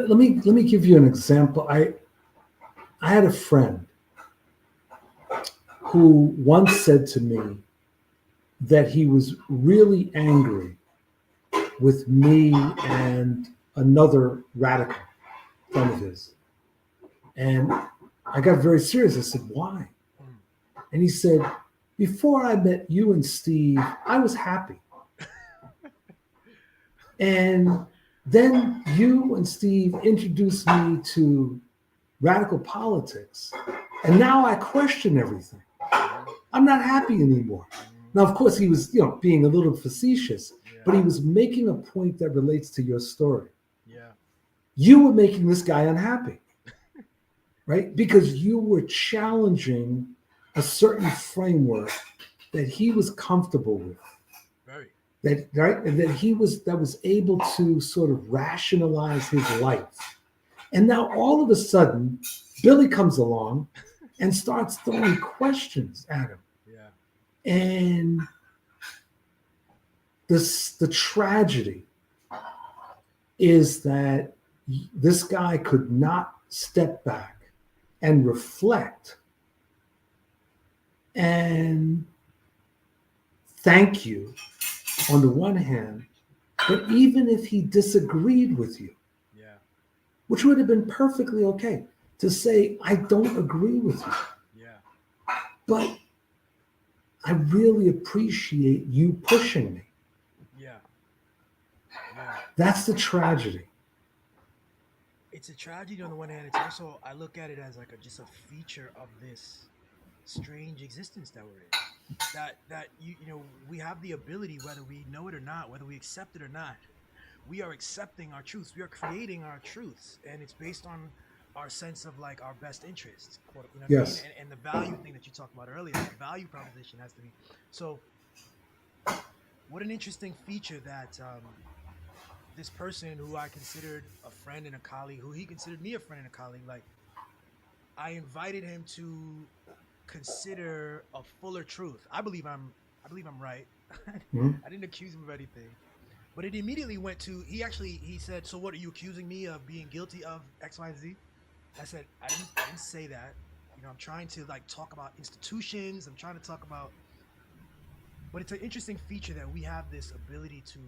Let me give you an example. I had a friend who once said to me that he was really angry with me and another radical friend of his. And I got very serious. I said, why? Mm. And he said, before I met you and Steve, I was happy. And then you and Steve introduced me to radical politics. And now I question everything. Mhm. I'm not happy anymore. Mhm. Now, of course, he was, being a little facetious, but he Yeah. was making a point that relates to your story. Yeah. You were making this guy unhappy, right? Because you were challenging a certain framework that he was comfortable with, Very. that right, and that was able to sort of rationalize his life. And now all of a sudden, Billy comes along and starts throwing questions at him. Yeah. And the tragedy is that this guy could not step back and reflect and thank you on the one hand, but even if he disagreed with you, Yeah. which would have been perfectly okay to say, I don't agree with you, Yeah. but I really appreciate you pushing me. Yeah. Yeah. That's the tragedy. It's a tragedy on the one hand. It's also I look at it as like just a feature of this strange existence that we're in. That we have the ability, whether we know it or not, whether we accept it or not, we are accepting our truths. We are creating our truths, and it's based on our sense of like our best interests, quote, you know what I mean? Yes. And the value thing that you talked about earlier, the value proposition has to be. So, what an interesting feature that this person who I considered a friend and a colleague, who he considered me a friend and a colleague, like I invited him to consider a fuller truth. I believe I'm right. Mhm. I didn't accuse him of anything. But it immediately went to he said, "So what are you accusing me of being guilty of X, Y, and Z?" I said, I didn't say that. You know, I'm trying to like talk about institutions. I'm trying to talk about but it's an interesting feature that we have this ability to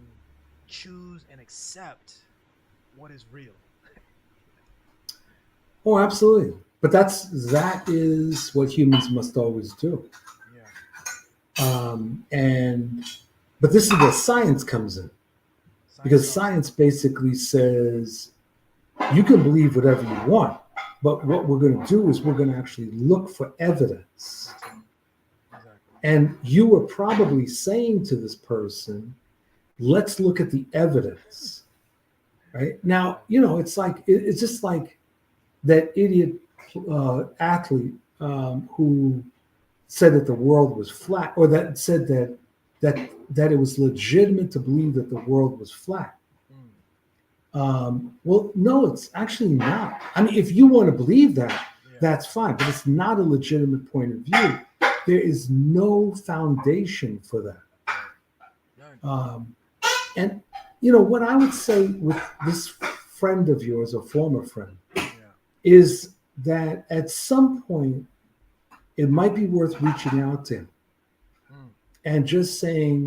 choose and accept what is real. Oh, absolutely. But that is what humans must always do. Yeah. And but this is where science comes in, Science because talks. science basically says you can believe whatever you want, but what we're going to do is we're going to actually look for evidence. That's it. Exactly. And you were probably saying to this person, let's look at the evidence. Right now, Right. it's like it's just like that idiot athlete who said that the world was flat, or that said that it was legitimate to believe that the world was flat. Mm. Well, no, it's actually not. I mean, if you want to believe that, Yeah. that's fine, but it's not a legitimate point of view. There is no foundation for that. Right. None. And what I would say with this friend of yours, or former friend, Yeah. is that at some point it might be worth reaching out to him Mm, and just saying,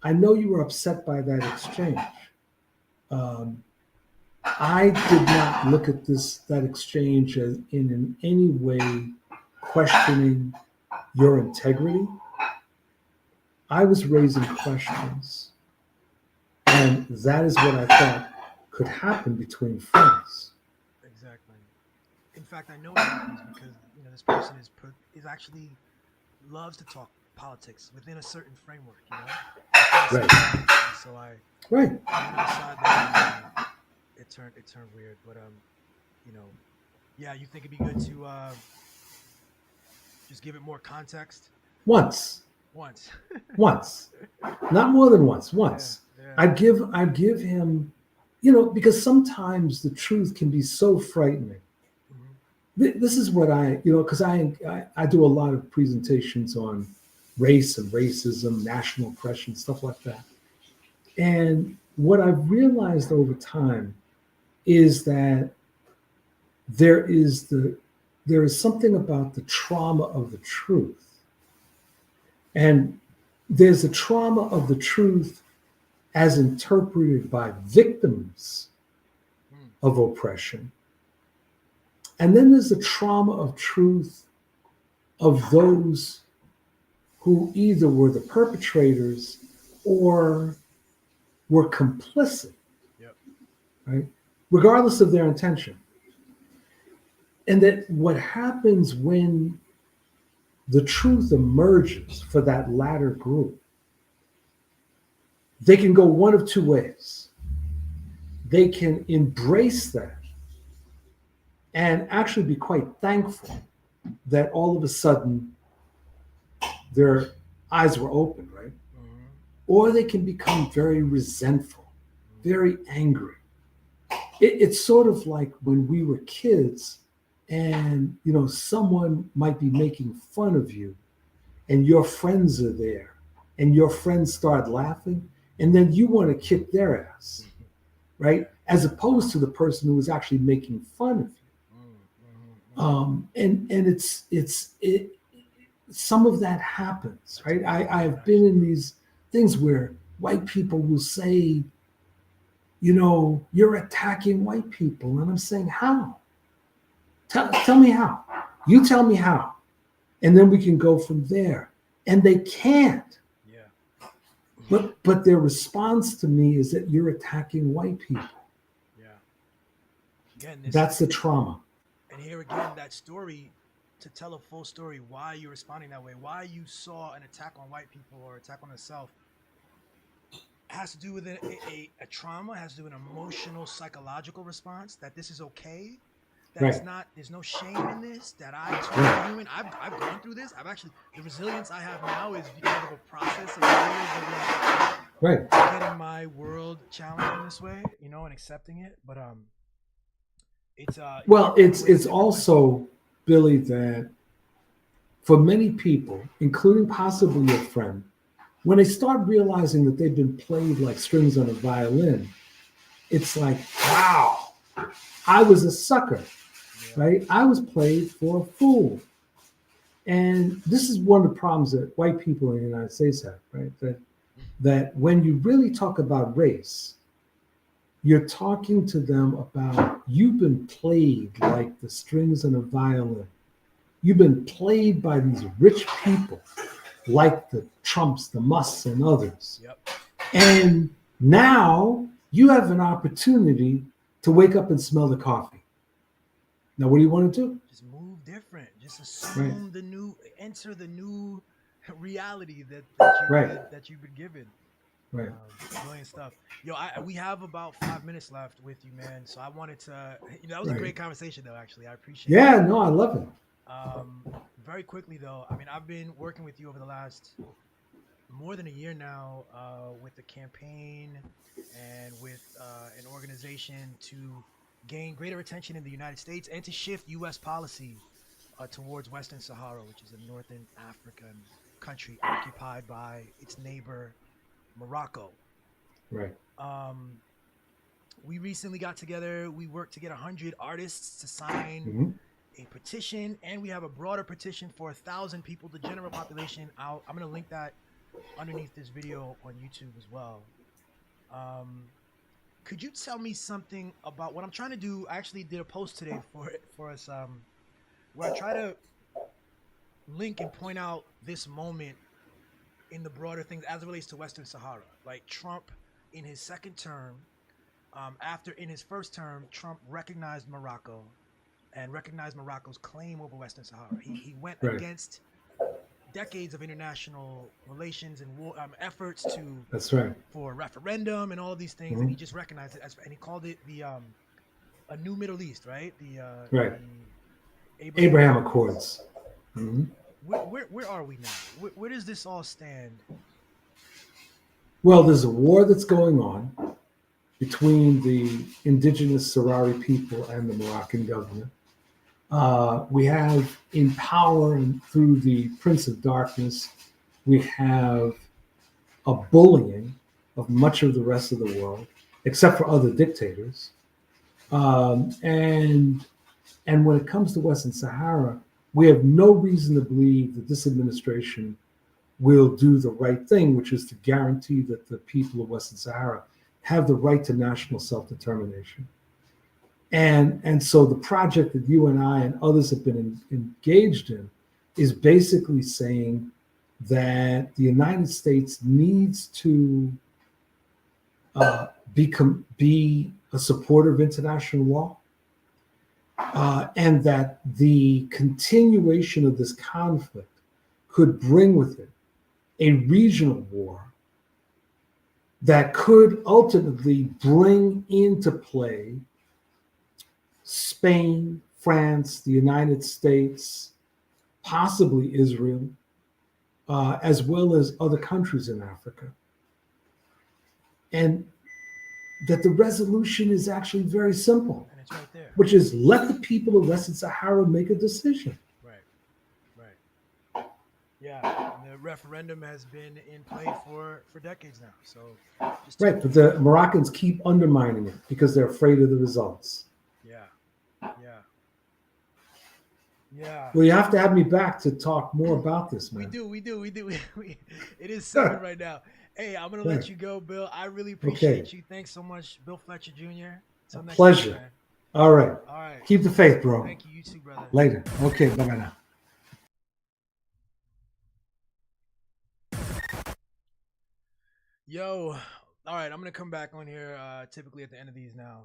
I know you were upset by that exchange. Um, I did not look at that exchange as in any way questioning your integrity. I was raising questions, and that is what I thought could happen between friends. exactly. In fact, I know it happens because this person is actually loves to talk politics within a certain framework, within a certain Right, bounds. And so right. I went outside that, and it turned weird. But you know, yeah, you think it'd be good to just give it more context Once, once. once, not more than once. Yeah, Once, yeah. I'd give him, because sometimes the truth can be so frightening. Hmm. This is what because I do a lot of presentations on race and racism, national oppression, stuff like that. And what I've realized over time is that there is there is something about the trauma of the truth. And there's a trauma of the truth as interpreted by victims Mm, of oppression. And then there's the trauma of truth of those who either were the perpetrators or were complicit, yep. right? Regardless of their intention. And that what happens when the truth emerges for that latter group, they can go one of two ways. They can embrace that and actually be quite thankful that all of a sudden their eyes were open, right? Hmm. Or they can become very resentful, Hmm. very angry. It's sort of like when we were kids and someone might be making fun of you and your friends are there and your friends start laughing and then you want to kick their ass, Yeah. right? As opposed to the person who was actually making fun of you. Mm, hmm. And some of that happens, That's a right? real thing, I've been in actually. these things where white people will say, you're attacking white people. And I'm saying, how? Tell me how. You tell me how. And then we can go from there. And they can't. Yeah. But their response to me is that you're attacking white people. Yeah. Again, this That's the trauma. and here again, that story, to tell a full story why you're responding that way, why you saw an attack on white people or attack on yourself, has to do with a trauma, has to do with an emotional, psychological response that this is okay, that it's Right. not, there's no shame in this, that I too am Right. human. I've gone through this. I've actually, the resilience I have now is because of a process of years Right. of getting my world challenged in this way, and accepting it. But it's Well, hit it's different ways in it's different places. also, Billy, that for many people, including possibly your friend, when they start realizing that they've been played like strings on a violin, it's like, wow, I was a sucker, Yeah. right? I was played for a fool. And this is one of the problems that white people in the United States have, right? That when you really talk about race, you're talking to them about you've been played like the strings on a violin. You've been played by these rich people like the Trumps, the Musks, and others. Yep. And now you have an opportunity to wake up and smell the coffee. Now, what do you want to do? Just move different. Just Right, assume enter the new reality right, that you've been given. right, Brilliant stuff. Yo, we have about 5 minutes left with you, man. So I wanted to, that was a right. great conversation, though. Actually, I appreciate it. Yeah, no, I love it. Very quickly, though, I mean, I've been working with you over the last more than a year now, with the campaign and with an organization to gain greater attention in the United States and to shift U.S. policy towards Western Sahara, which is a northern African country occupied by its neighbor Morocco. Right. Um, we recently got together. We worked to get 100 artists to sign Mhm. a petition, and we have a broader petition for 1,000 people, the general population. I'm going to link that underneath this video on YouTube as well. Could you tell me something about what I'm trying to do? I actually did a post today for us where I try to link and point out this moment in the broader things as it relates to Western Sahara. Like Trump in his second term, in his first term, Trump recognized Morocco and recognized Morocco's claim over Western Sahara. He went Right. against decades of international relations and war, efforts to That's right. for a referendum and all of these things, and he just recognized it and he called it the a new Middle East, right? Right. The Abraham Accords. Mhm. Where are we now? Where does this all stand? Well, there's a war that's going on between the indigenous Sahrawi people and the Moroccan government. We have in power and through the Prince of Darkness, we have a bullying of much of the rest of the world, except for other dictators. And when it comes to Western Sahara, we have no reason to believe that this administration will do the right thing, which is to guarantee that the people of Western Sahara have the right to national self-determination. And so the project that you and I and others have been engaged in is basically saying that the United States needs to be a supporter of international law, and that the continuation of this conflict could bring with it a regional war that could ultimately bring into play Spain, France, the United States, possibly Israel, as well as other countries in Africa. And that the resolution is actually very simple, And it's right there. which is let the people of Western Sahara make a decision. Right. Yeah, and the referendum has been in play for decades now. So just Right, but the Moroccans keep undermining it because they're afraid of the results. Yeah. Well, you have to have me back to talk more about this, man. We do. It is 7 right now. Hey, I'm gonna let you go, Bill. I really appreciate you. Thanks so much, Bill Fletcher Jr. Till next Pleasure. time, man. All right. All right. Keep the faith, bro. Thank you. You too, brother. Later. Okay, bye-bye now. Yo, all right, I'm gonna come back on here typically at the end of these now.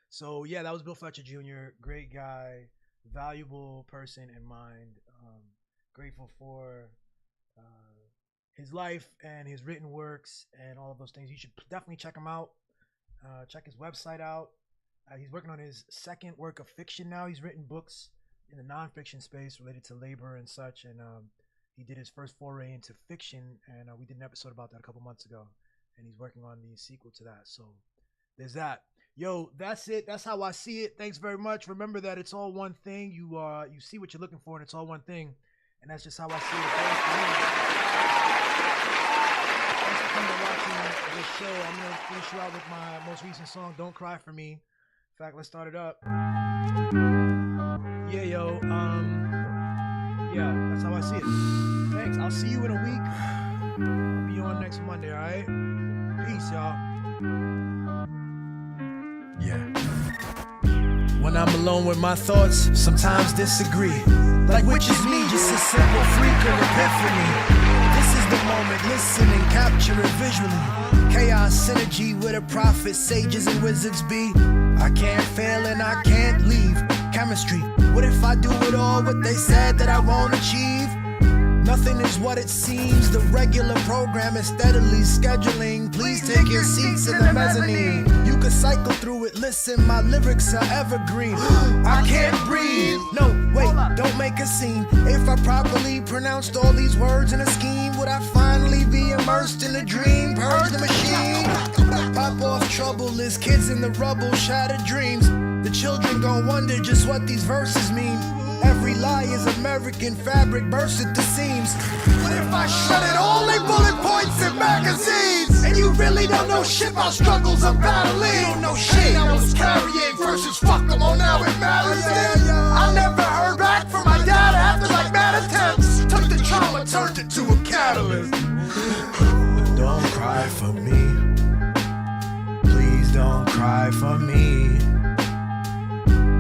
So yeah, that was Bill Fletcher Jr. Great guy, valuable person in mind. Grateful for his life and his written works and all of those things. You should definitely check him out. Check his website out. He's working on his second work of fiction now. He's written books in the nonfiction space related to labor and such, and he did his first foray into fiction, and we did an episode about that a couple months ago, and he's working on the sequel to that. So there's that. Yo, that's it. That's how I see it. Thanks very much. Remember that it's all one thing. You see what you're looking for, and it's all one thing, and that's just how I see it. Thanks for coming and watching this show. I'm gonna finish you out with my most recent song, "Don't Cry for Me." In fact, let's start it up. Yeah, yo. Yeah, that's how I see it. Thanks. I'll see you in a week. I'll be on next Monday, all right? Peace, y'all. Yeah. When I'm alone with my thoughts, sometimes disagree. Like which is me, just a simple freak or epiphany. This is the moment, listen and capture it visually. Chaos synergy where the prophets, sages, and wizards be. I can't fail and I can't leave. Chemistry. What if I do it all what they said that I won't achieve? Nothing is what it seems. The regular program is steadily scheduling. Please take your seats in the mezzanine. You can cycle through it. Listen, my lyrics are evergreen. I can't breathe. No, wait, don't make a scene. If I properly pronounced all these words in a scheme, would I finally be immersed in a dream? Purge the machine. Pop off troubleless kids in the rubble, shattered dreams. The children gon' wonder just what these verses mean. Every lie is American fabric, burst at the seams. What if I shredded all they bullet points in magazines? And you really really don't know shit about struggles I'm battling. You don't know shit I was carrying versus fuck them on now it matters. I never heard back from my dad after like mad attempts. Took the trauma, turned it to a catalyst. Don't cry for me. Please don't cry for me.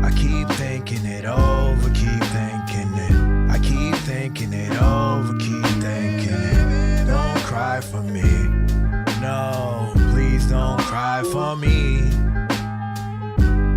I keep thinking it over, keep thinking it. I keep thinking it over, keep thinking it. Don't cry for me. No, please don't cry for me.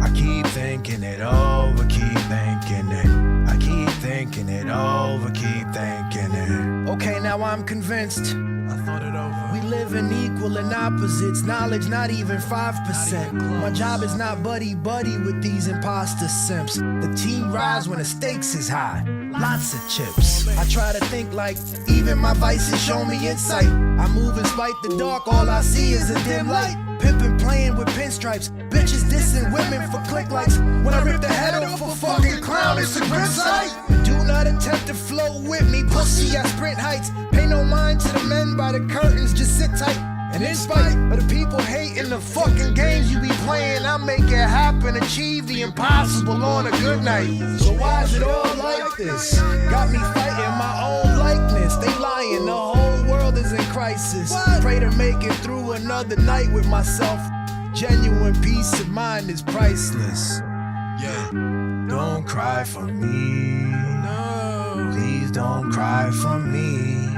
I keep thinking it over, keep thinking it. I keep thinking it over, keep thinking it. Okay, now I'm convinced. I thought it over. We live in equal and opposites, knowledge not even 5%. My job is not buddy-buddy with these imposter simps. The team rise when the stakes is high, lots of chips. I try to think like even my vices show me insight. I move in spite the dark, all I see is a dim light. Pimpin' playing with pinstripes, bitches dissing women for click likes. When I rip the head off a fucking clown, it's a grim sight. Do not attempt to flow with me, pussy, I sprint heights. Pay no mind to the men by the curtains, just sit tight. And in spite of the people hating the fucking games you be playing, I make it happen, achieve the impossible on a good night. So why is it all like this? Got me fighting my own likeness. They lying, the whole world is in crisis. Pray to make it through another night with myself. Genuine peace of mind is priceless. Yeah. Don't cry for me. No. Please don't cry for me.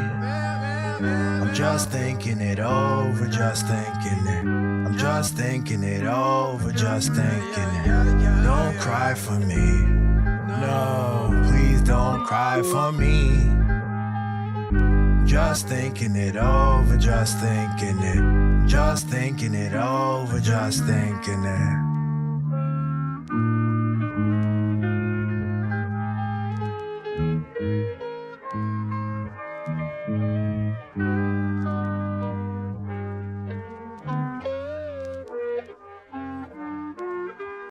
I'm just thinking it over, just thinking it. I'm just thinking it over, just thinking it. Don't cry for me. No, please don't cry for me. Just thinking it over, just thinking it. Just thinking it over, just thinking it.